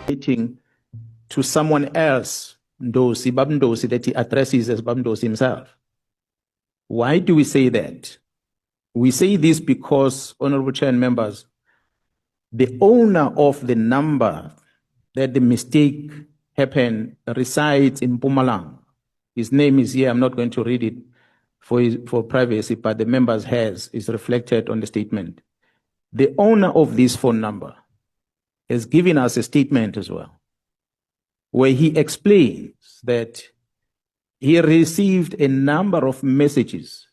relating to someone else, Ndosi, Bab Ndosi, that he addresses as Bab Ndosi himself. Why do we say that? We say this because, Honorable Chair and members, the owner of the number that the mistake happened resides in Mpumalanga. His name is here. I'm not going to read it for privacy, but the members is reflected on the statement. The owner of this phone number has given us a statement as well, where he explains that he received a number of messages,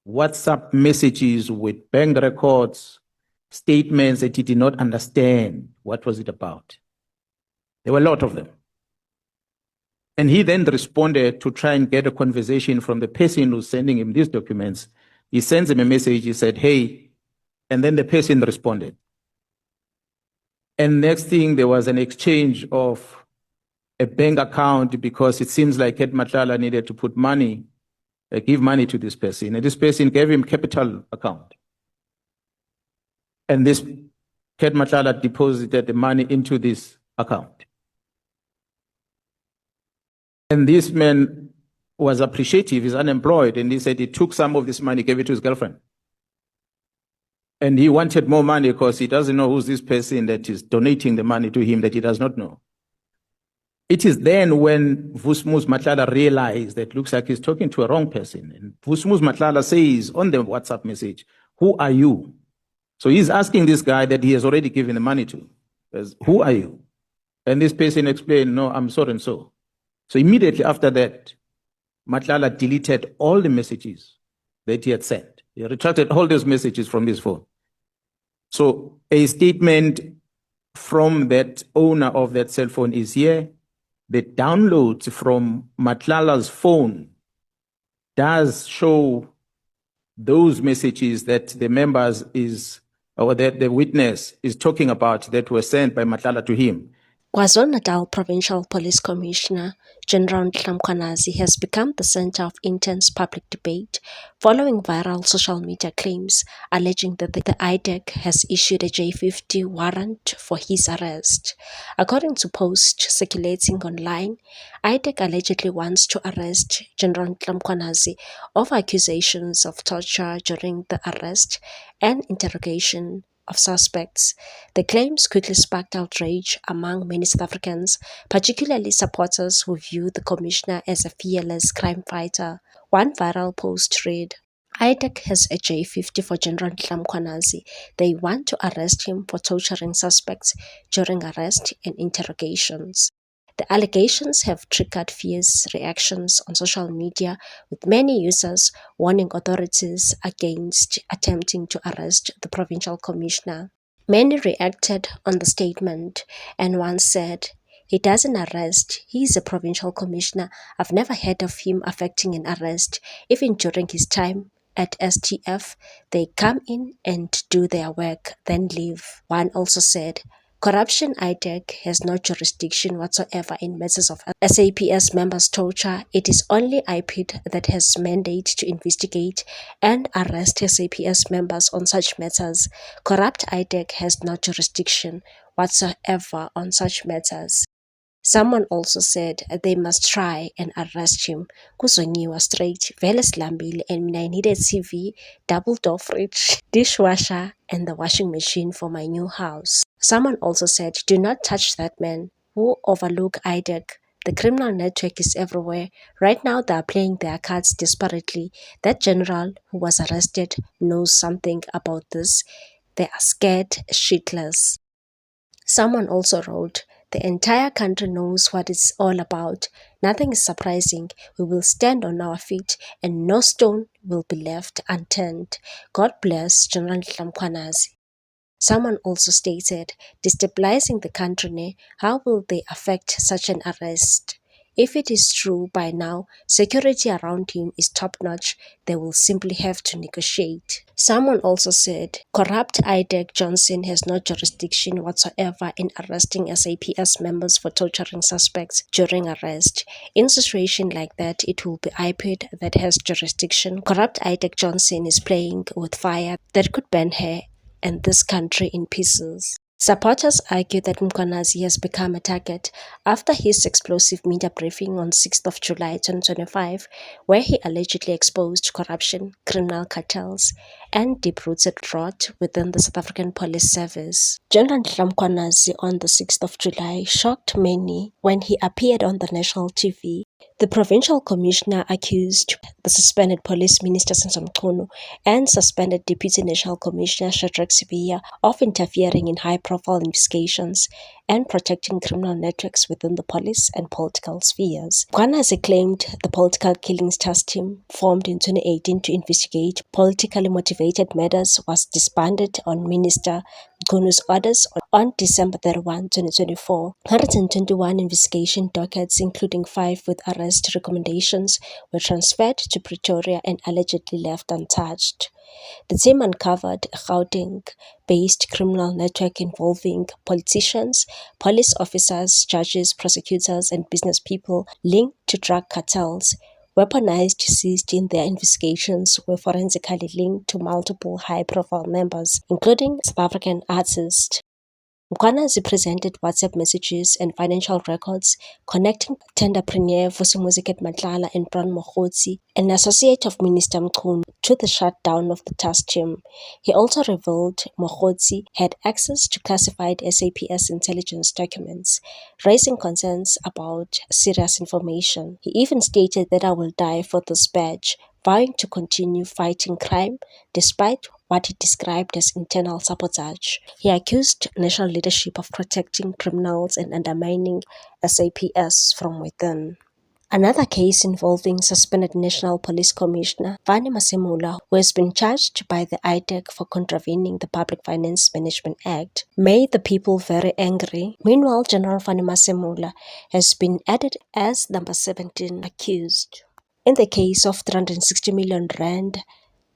WhatsApp messages with bank records, statements that he did not understand what was it about. There were a lot of them. And he then responded to try and get a conversation from the person who's sending him these documents. He sends him a message, he said, hey, and then the person responded. And next thing, there was an exchange of a bank account because it seems like Ed Matlala needed to put money, give money to this person. And this person gave him capital account. And this Ed Matlala deposited the money into this account. And this man was appreciative, he's unemployed, and he said he took some of this money, gave it to his girlfriend. And he wanted more money because he doesn't know who's this person that is donating the money to him that he does not know. It is then when Vusmus Matlala realized that looks like he's talking to a wrong person. And Vusmus Matlala says on the WhatsApp message, who are you? So he's asking this guy that he has already given the money to, says, who are you? And this person explained, no, I'm so and so. So immediately after that, Matlala deleted all the messages that he had sent. He retracted all those messages from his phone. So a statement from that owner of that cell phone is here. The downloads from Matlala's phone does show those messages that the members or that the witness is talking about that were sent by Matlala to him. KwaZulu-Natal Provincial Police Commissioner General Mkhwanazi has become the center of intense public debate following viral social media claims alleging that the IDEC has issued a J50 warrant for his arrest. According to posts circulating online, IDEC allegedly wants to arrest General Mkhwanazi over accusations of torture during the arrest and interrogation of suspects. The claims quickly sparked outrage among many South Africans, particularly supporters who view the commissioner as a fearless crime fighter. One viral post read, IDEC has a J50 for General Mkhwanazi. They want to arrest him for torturing suspects during arrest and interrogations. The allegations have triggered fierce reactions on social media, with many users warning authorities against attempting to arrest the provincial commissioner. Many reacted on the statement, and one said, he doesn't arrest, he is a provincial commissioner. I've never heard of him affecting an arrest. Even during his time at STF, they come in and do their work, then leave. One also said, Corruption IDEC has no jurisdiction whatsoever in matters of SAPS members' torture. It is only IPID that has mandate to investigate and arrest SAPS members on such matters. Corrupt IDEC has no jurisdiction whatsoever on such matters. Someone also said they must try and arrest him. Kuzonyiwa straight, vele silambile, and mina I needed TV, double door fridge, dishwasher, and the washing machine for my new house. Someone also said, do not touch that man. Who overlook IDEC? The criminal network is everywhere. Right now they are playing their cards desperately. That general who was arrested knows something about this. They are scared shitless. Someone also wrote, the entire country knows what it's all about. Nothing is surprising. We will stand on our feet and no stone will be left unturned. God bless General Mkhwanazi. Someone also stated, destabilizing the country, how will they affect such an arrest? If it is true by now, security around him is top-notch, they will simply have to negotiate. Someone also said, corrupt IDEC Johnson has no jurisdiction whatsoever in arresting SAPS members for torturing suspects during arrest. In a situation like that, it will be IPID that has jurisdiction. Corrupt IDEC Johnson is playing with fire that could burn her and this country in pieces. Supporters argue that Mkhwanazi has become a target after his explosive media briefing on 6th of July 2025, where he allegedly exposed corruption, criminal cartels, and deep-rooted rot within the South African Police Service. General Mkhwanazi on the 6th of July shocked many when he appeared on the national TV. The provincial commissioner accused the suspended police minister Samson Mchunu and suspended deputy national commissioner Shadrack Sibiya of interfering in high-profile investigations and protecting criminal networks within the police and political spheres. Mkhwanazi claimed the political killings task team, formed in 2018 to investigate politically motivated matters, was disbanded on Minister Mchunu's orders on December 31, 2024. 121 investigation dockets, including 5 with arrest recommendations, were transferred to Pretoria and allegedly left untouched. The team uncovered a Gauteng-based criminal network involving politicians, police officers, judges, prosecutors, and business people linked to drug cartels. Weaponized seized in their investigations were forensically linked to multiple high-profile members, including South African artist. Mkhwanazi presented WhatsApp messages and financial records connecting tenderpreneur Vusimuzi Matlala and Bron Mokgotsi, an associate of Minister Mchunu, to the shutdown of the task team. He also revealed Mokgotsi had access to classified SAPS intelligence documents, raising concerns about serious information. He even stated that I will die for this badge, vowing to continue fighting crime despite what he described as internal sabotage. He accused national leadership of protecting criminals and undermining SAPS from within. Another case involving suspended National Police Commissioner Vani Masemola, who has been charged by the IDEC for contravening the Public Finance Management Act, made the people very angry. Meanwhile, General Vani Masemola has been added as number 17 accused in the case of 360 million rand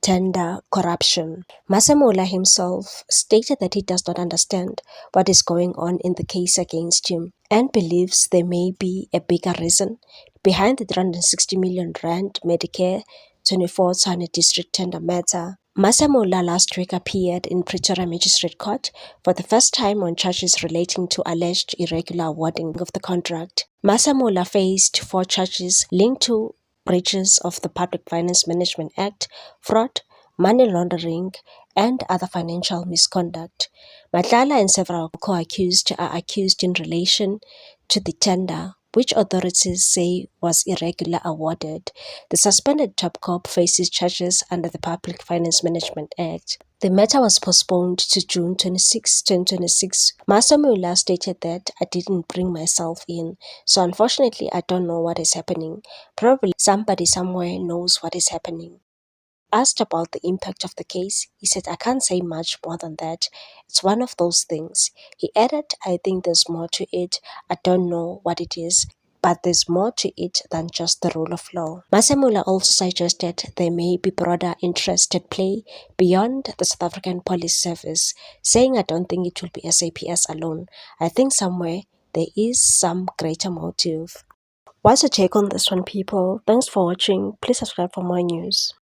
tender corruption. Masemola himself stated that he does not understand what is going on in the case against him and believes there may be a bigger reason behind the 360 million rand Medicare 24 Tshwane district tender matter. Masemola last week appeared in Pretoria Magistrate Court for the first time on charges relating to alleged irregular awarding of the contract. Masemola faced 4 charges linked to breaches of the Public Finance Management Act, fraud, money laundering, and other financial misconduct. Matlala and several co-accused are accused in relation to the tender, which authorities say was irregular awarded. The suspended top cop faces charges under the Public Finance Management Act. The matter was postponed to June 26, 2026. Masemola stated that I didn't bring myself in, so unfortunately I don't know what is happening. Probably somebody somewhere knows what is happening. Asked about the impact of the case, he said, I can't say much more than that. It's one of those things. He added, I think there's more to it. I don't know what it is, but there's more to it than just the rule of law. Masemola also suggested there may be broader interest at play beyond the South African Police Service, saying I don't think it will be SAPS alone. I think somewhere there is some greater motive. What's your take on this one, people? Thanks for watching. Please subscribe for more news.